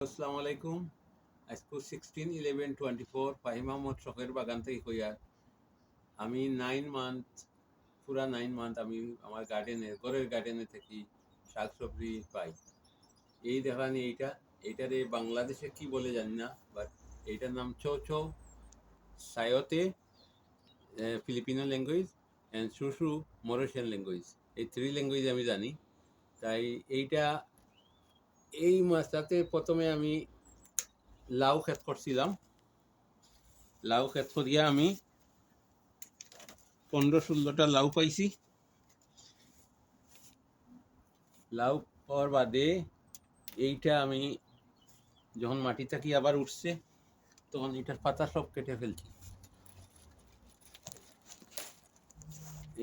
আসসালামু আলাইকুম। আজকে 16/11/24 ফাহিম আহমদ শখের বাগান থেকে কইয়া আমি 9 মান্থ পুরা 9 মান্থ আমি আমার ঘরের গার্ডেনে থেকে শাক সবজি পাই। এই দেখানি এইটারে বাংলাদেশে কি বলে জানি না, বাট এইটার নাম চৌ চৌ, সায়োতে ফিলিপিনো ল্যাঙ্গুয়েজ অ্যান্ড সুসু মরেশিয়ান ল্যাঙ্গুয়েজ। এই 3 ল্যাঙ্গুয়েজ আমি জানি। তাই এই মাছটাতে প্রথমে আমি লাউ ক্ষেত করছিলাম। লাউ ক্ষেত করিয়া আমি 15-16টা লাউ পাইছি। লাউ পাওয়ার বাদে এইটা আমি যখন মাটি থাকি আবার উঠছে, তখন এটার পাতা সব কেটে ফেলছি।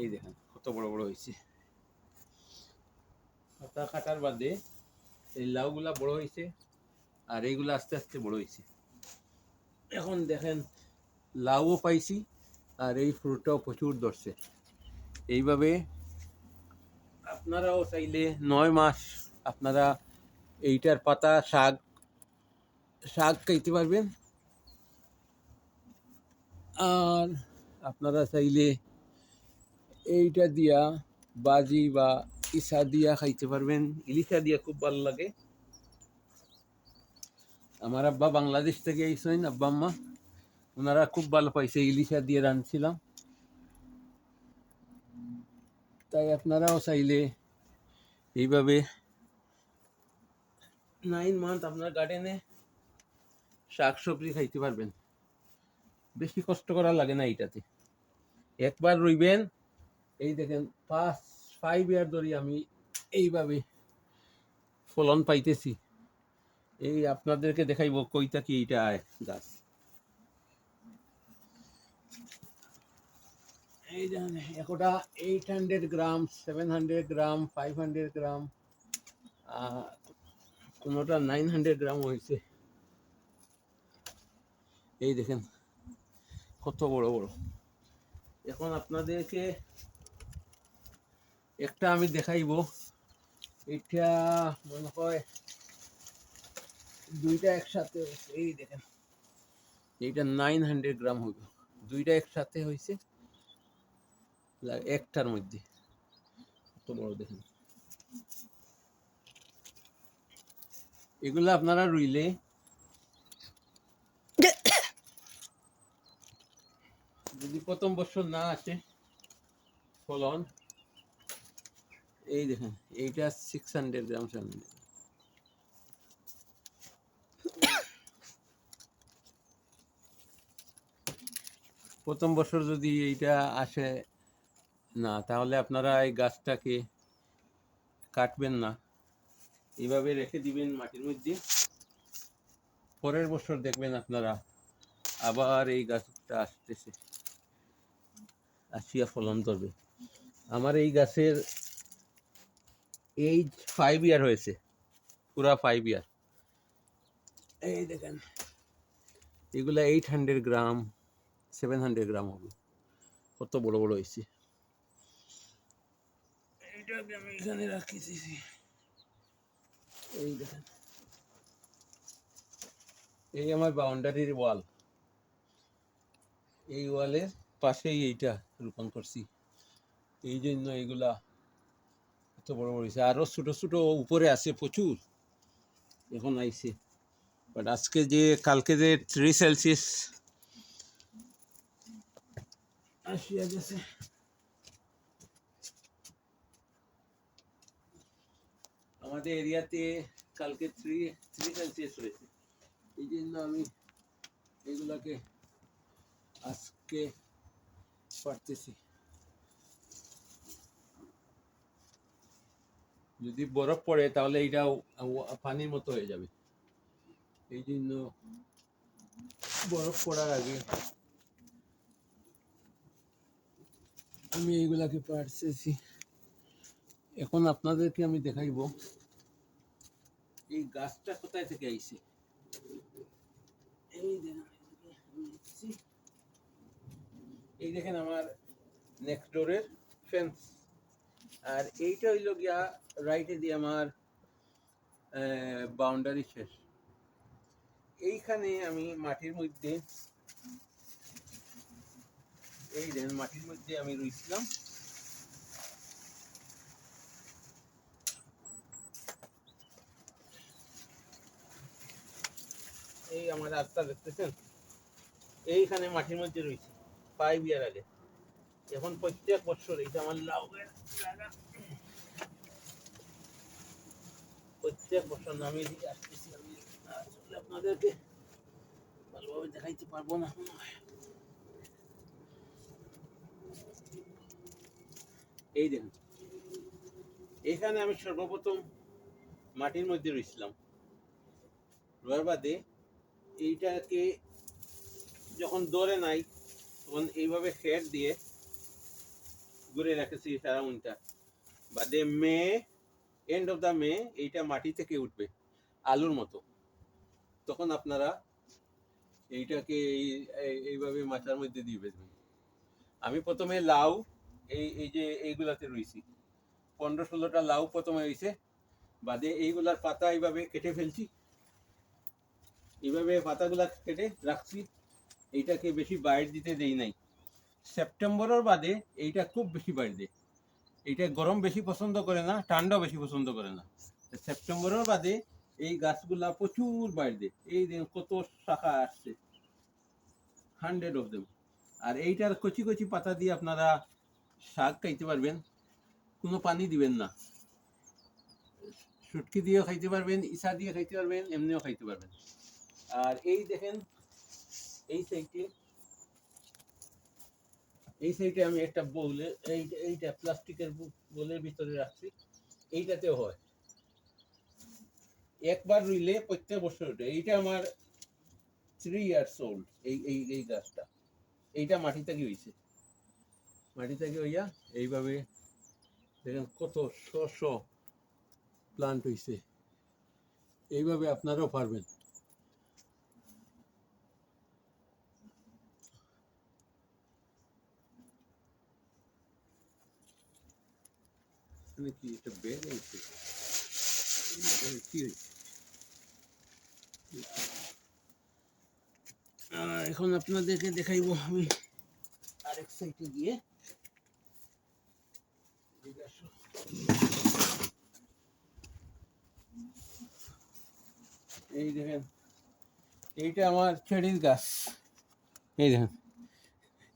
এই দেখেন কত বড় বড় হয়েছে। পাতা কাটার বাদে এই লাউগুলা বড় হয়েছে, আর এইগুলা আস্তে আস্তে বড় হয়েছে। এখন দেখেন লাউও পাইছি, আর এই ফ্রুটটাও প্রচুর ধরছে। এইভাবে আপনারাও চাইলে 9 মাস আপনারা এইটার পাতা শাক খাইতে পারবেন। আর আপনারা চাইলে এইটা দিয়া বাজি বা ইসা দিয়া খাইতে পারবেন। ইলিশা দিয়া খুব ভালো লাগে। আমার আব্বা বাংলাদেশ থেকে আইসেন, আব্বা আম্মা ওনারা খুব ভালো পাইছে ইলিশা দিয়ে রাঁধছিলাম। তাই আপনারাও চাইলে এইভাবে 9 মান্থ আপনার গার্ডেনে শাক সবজি খাইতে পারবেন। বেশি কষ্ট করা লাগে না এইটাতে। একবার রইবেন, এই দেখেন 5 ইয়ার ধরে আমি এইভাবে ফলন পাইতেছি। এই আপনাদেরকে দেখাইব কইতা কি এইটা গাছ। এই দেখেন একটা 800 গ্রাম, 700 গ্রাম, 500 গ্রাম, কোনোটা 900 গ্রাম হয়েছে। এই দেখেন কত বড় বড়। এখন আপনাদেরকে একটা আমি দেখাইব। এটা মনে হয় দুইটা একসাথে হয়েছে। এই দেখেন এইটা 900 গ্রাম হইব। দুইটা একসাথে হয়েছে একটার মধ্যে। কত বড় দেখেন। এগুলো আপনারা রুইলে যদি প্রথম বছর না আসে ফলন, এই দেখেন এইটা 600 গ্রাম 700। প্রথম বছর যদি এইটা আসে না, তাহলে আপনারা এই গাছটাকে কাটবেন না, এইভাবে রেখে দিবেন মাটির মধ্যে। পরের বছর দেখবেন আপনারা আবার এই গাছটা আসতেছে, আসিয়া ফলন ধরবে। আমার এই গাছের এই 5 ইয়ার হয়েছে, পুরা 5 ইয়ার। এই দেখেন এগুলা 800 গ্রাম 700 গ্রাম হবে। কত বড় বড় হয়েছে। এইটাকে আমি এখানে রাখিছি। এই দেখেন এই আমার বাউন্ডারির ওয়াল, এই ওয়ালের পাশেই এইটা রোপণ করছি। এই জন্য এইগুলা এত বড় বড় হয়েছে। আরো ছোট ছোট উপরে আছে প্রচুর, এখন আইছে। বাট কালকে যে 3 সেলসিয়াস আসিয়া গেছে। আমাদের এরিয়াতে কালকে 3 সেলসিয়াস হয়েছে। এই জন্য আমি এগুলাকে আজকে পারতেছি। যদি বরফ পড়ে তাহলে এইটাও পানির মতো হয়ে যাবে। এই জন্য বরফ পড়ার আগে আমি এইগুলাকে পারতেছি। এখন আপনাদেরকে আমি দেখাইব এই গাছটা কোথায় থেকে আইছে। এই দেখেন আমার নেক্সট ডোরের ফেন্স, আর এইটা হইল গিয়া রাইটে দিয়ে আমার বাউন্ডারি শেষ। এইখানে আমি মাটির মধ্যে, এই দেখেন মাটির মধ্যে আমি রুইছিলাম। এই আমার রাস্তা দেখতেছেন, এইখানে মাটির মধ্যে রয়েছে 5 ইয়ার আগে। এখন প্রত্যেক বছর এইটা আমার লাউয়ের জায়গা, প্রত্যেক বছর আমি এদিকে আসতেছি। আমি আসলে আপনাদেরকে ভালোভাবে দেখাইতে পারবো না। এই দেখুন, এখানে আমি সর্বপ্রথম মাটির মধ্যে রয়েছিলাম। রোয়ার বাদে এইটাকে যখন দৌড়ে নাই তখন এইভাবে খের দিয়ে ঘুরে রেখেছি সারা উইন্টার। বাদে মে, এন্ড অফ দ্য মে এইটা মাটি থেকে উঠবে আলুর মতো। তখন আপনারা এইটাকে এইভাবে মাচার মধ্যে দিয়ে বেঁধবেন। আমি প্রথমে লাউ এই যে এইগুলাতে রয়েছি, 15-16টা লাউ প্রথমে হয়েছে। বাদে এইগুলার পাতা এইভাবে কেটে ফেলছি, এইভাবে পাতাগুলা কেটে রাখছি। এইটাকে বেশি বাইর দিতে দেই নাই। সেপ্টেম্বরের বাদে এইটা খুব বেশি বাইর দেয়। এইটা গরম বেশি পছন্দ করে না, ঠান্ডাও বেশি পছন্দ করে না। সেপ্টেম্বরের বাদে এই গাছগুলা প্রচুর বাইর দেয়। এই কত শাখা আসছে, 100 অফ দেম। আর এইটার কচি কচি পাতা দিয়ে আপনারা শাক খাইতে পারবেন, কোনো পানি দিবেন না। শুটকি দিয়েও খাইতে পারবেন, ইসা দিয়ে খাইতে পারবেন, এমনিও খাইতে পারবেন। আর এই দেখেন এই সাইডে আমি একটা বোলে, এইটা প্লাস্টিকের বোলের ভিতরে রাখছি। এইটাতেও হয়, একবার রুইলে প্রত্যেক বছর ওঠে। এইটা আমার 3 ইয়ার্স ওল্ড। এই গাছটা, এইটা মাটি থেকে হইছে, মাটি থেকে হইয়া এইভাবে দেখেন কত শ প্লান্ট হইছে। এইভাবে আপনারাও পারবেন। কি এটা বের হয়েছে, কি হয়েছে? এখন আপনাদেরকে দেখাইবো আমি আরেক সাইডে গিয়ে। এই দেখেন, এইটা আমার চেরির গাছ। এই দেখেন,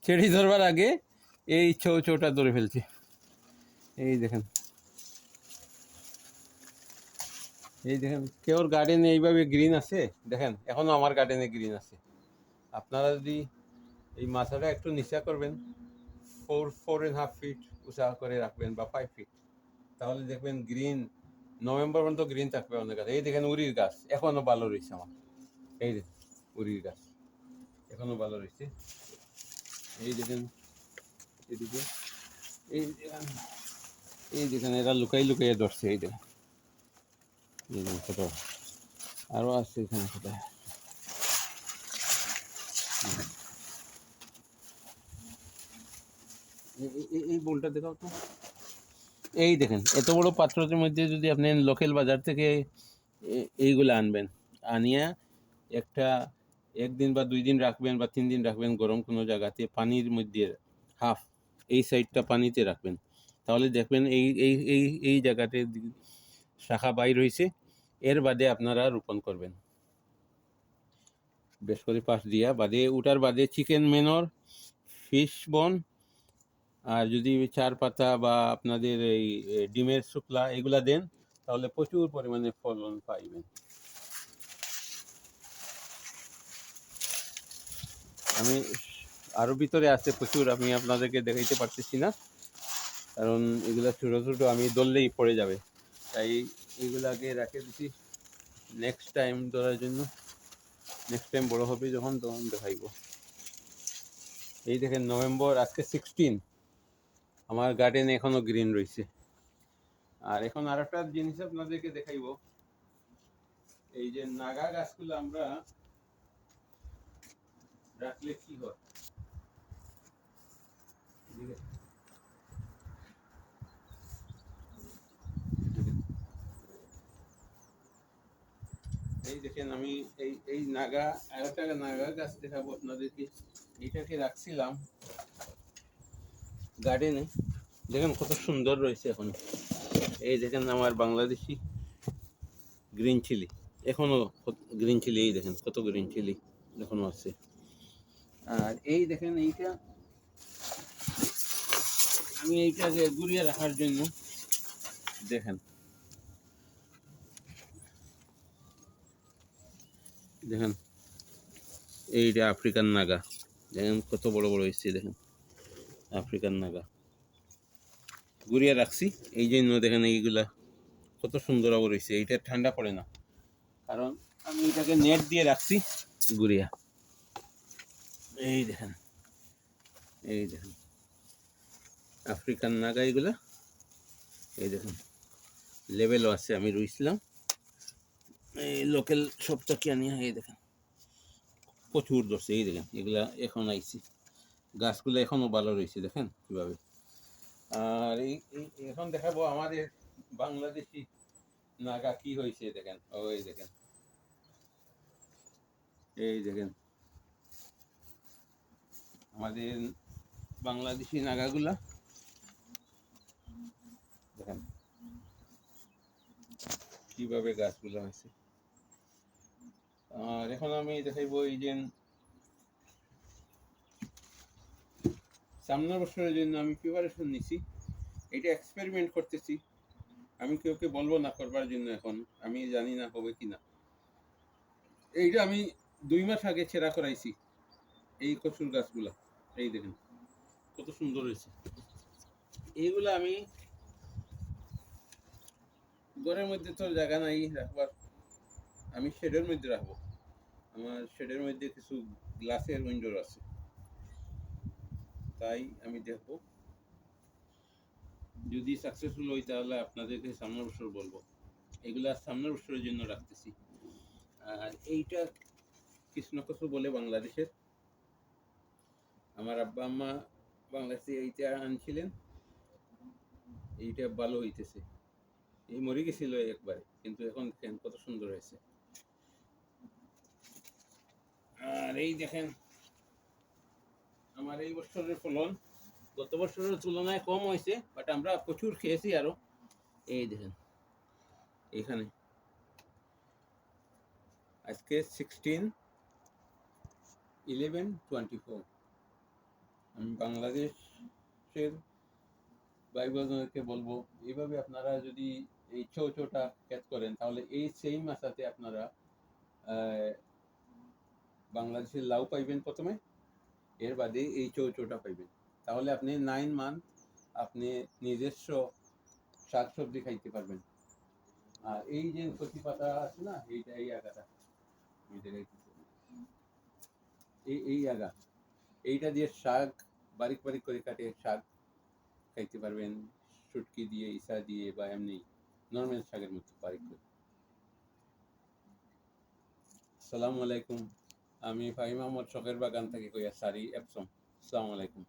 চেরি ধরবার আগে এই চৌটা ধরে ফেলছে। এই দেখেন, এই দেখেন কেউর গার্ডেনে এইভাবে গ্রিন আছে দেখেন, এখনো আমার গার্ডেনে গ্রিন আছে। আপনারা যদি এই মাথাটা একটু নিচা করবেন, 4.5 ফিট উঁচা করে রাখবেন বা 5 ফিট, তাহলে দেখবেন গ্রিন নভেম্বর পর্যন্ত গ্রিন থাকবে অনেক গাছ। এই দেখেন উরির গাছ এখনো ভালো রয়েছে আমার। এই দেখেন উরির গাছ এখনো ভালো রয়েছে। এই দেখেন এদিকে, এই দেখেন, এই দেখেন এরা লুকাই লুকাইয়ে ধরছে। এই দেখেন, এই দেখেন কত আরো আছে এখানে কোথায়। এই বোলটা দেখাও তো। এই দেখেন এত বড় পাত্রের মধ্যে যদি আপনি লোকাল বাজার থেকে এইগুলো আনবেন, আনিয়া একটা 1 দিন বা 2 দিন রাখবেন বা 3 দিন রাখবেন গরম কোনো জায়গাতে, পানির মধ্যে হাফ এই সাইডটা পানিতে রাখবেন, তাহলে দেখবেন এই এই এই এই জায়গাতে শাখা বাইর হয়েছে। এর বাদে আপনারা রোপণ করবেন বেশ করে পাশ দিয়া। বাদে উঠার বাদে চিকেন মেনর, ফিশ বন, আর যদি চার পাতা বা আপনাদের এই ডিমের শুকলা এগুলা দেন, তাহলে প্রচুর পরিমাণে ফলন পাইবেন। আমি আরো ভিতরে আছে প্রচুর, আমি আপনাদেরকে দেখাইতে পারতেছি না, কারণ এগুলা ছোটো ছোটো, আমি ধরলেই পড়ে যাবে, তাই এগুলাকে রেখে দিচ্ছি নেক্সট টাইম ধরার জন্য। নেক্সট টাইম বড় হবে যখন, তখন দেখাইব। এই দেখেন নভেম্বর, আজকে 16, আমার গার্ডেনে এখনো গ্রিন রয়েছে। আর এখন আর একটা জিনিস আপনাদেরকে দেখাইব। এই যে নাগা গাছগুলো আমরা রাখলে কি হয়, এই দেখেন আমি এই নাগা আরেকটা নাগা গাছ দেখাবো আপনাদেরকে। এইটাকে রাখছিলাম গার্ডেনে, দেখেন কত সুন্দর রয়েছে এখন। এই দেখেন আমার বাংলাদেশি গ্রিন চিলি, এখনো গ্রিন চিলি, এই দেখেন কত গ্রিন চিলি এখনো আছে। আর এই দেখেন এইটা আমি এইটাকে ঘুরিয়ে রাখার জন্য দেখেন, দেখেন এইটা আফ্রিকান নাগা, দেখেন কত বড় বড় হয়েছে, দেখেন আফ্রিকান নাগা ঘুরিয়ে রাখছি এই জন্য। দেখেন এইগুলা কত সুন্দর আবার হয়েছে, এইটা ঠান্ডা পড়ে না, কারণ আমি এটাকে নেট দিয়ে রাখছি ঘুরিয়া। এই দেখেন, এই দেখেন আফ্রিকান নাগা এগুলা, এই দেখেন লেভেলও আছে, আমি রুইছিলাম এই লোকাল সপ্তাহ নিয়ে। এই দেখেন প্রচুর ধরছে, এই দেখেন এগুলা এখন আইছি, গাছগুলো এখনো ভালো রয়েছে, দেখেন কিভাবে। আর এখন দেখাবো আমাদের বাংলাদেশি নাগা কি হয়েছে, দেখেন ওই দেখেন, এই দেখেন আমাদের বাংলাদেশি নাগাগুলা, দেখেন কিভাবে গাছগুলো হয়েছে। আর এখন আমি দেখাইবো এই যে সামনের বছরের জন্য আমি প্রিপারেশন নিছি, এটা এক্সপেরিমেন্ট করতেছি। আমি কেউকে বলবো না করবার জন্য, এখন আমি জানি না হবে কি না। এইটা আমি 2 মাস আগে ছেঁড়া করাইছি এই কচুর গাছগুলা, এই দেখেন কত সুন্দর হয়েছে। এইগুলো আমি ঘরের মধ্যে তো জায়গা নাই রাখবার, আমি শেডের মধ্যে রাখবো। আমার শেডের মধ্যে কিছু গ্লাসের উইন্ডোর আছে, তাই আমি দেখবো যদি সাকসেসফুল হই তাহলে আপনাদেরকে সামনের বছর বলবো। এগুলা সামনের বছরের জন্য রাখতেছি। আর এইটা কৃষ্ণকচু বলে বাংলাদেশের, আমার আব্বা আম্মা বাংলাদেশে এইটা আনছিলেন, এইটা ভালো হইতেছে। এই মরে গেছিল একবারে, কিন্তু এখন দেখেন কত সুন্দর হয়েছে। আর এই দেখেন আমার এই বছরের ফলন গত বছরের তুলনায় কম হয়েছে, বাট আমরা প্রচুর খেয়েছি আরো। এই দেখেন এখানে আজকে 16/11/24। আমি বাংলাদেশের ভাই বোনদেরকে বলবো এইভাবে আপনারা যদি এই ছোটা ক্যাচ করেন, তাহলে এই সেম মাসাতে আপনারা বাংলাদেশের লাউ পাইবেন প্রথমে, এর বাদে এই ছোটা পাইবেন। তাহলে আপনি 9 মান্থ আপনি নিজস্ব শাকসবজি খাইতে পারবেন। আর এই যে কচি পাতা আছে না, এইটা এই আগাটা এই আগা, এইটা দিয়ে শাক বারিক বারিক করে কাটে শাক খাইতে পারবেন, শুটকি দিয়ে, ইসা দিয়ে, বা এমনি নর্মাল শাকের মতো বারিক করে। আসসালামু আলাইকুম, আমি ফাহিম আহমদ শখের বাগান থেকে কইয়া সারি এপসম। আসসালামু আলাইকুম।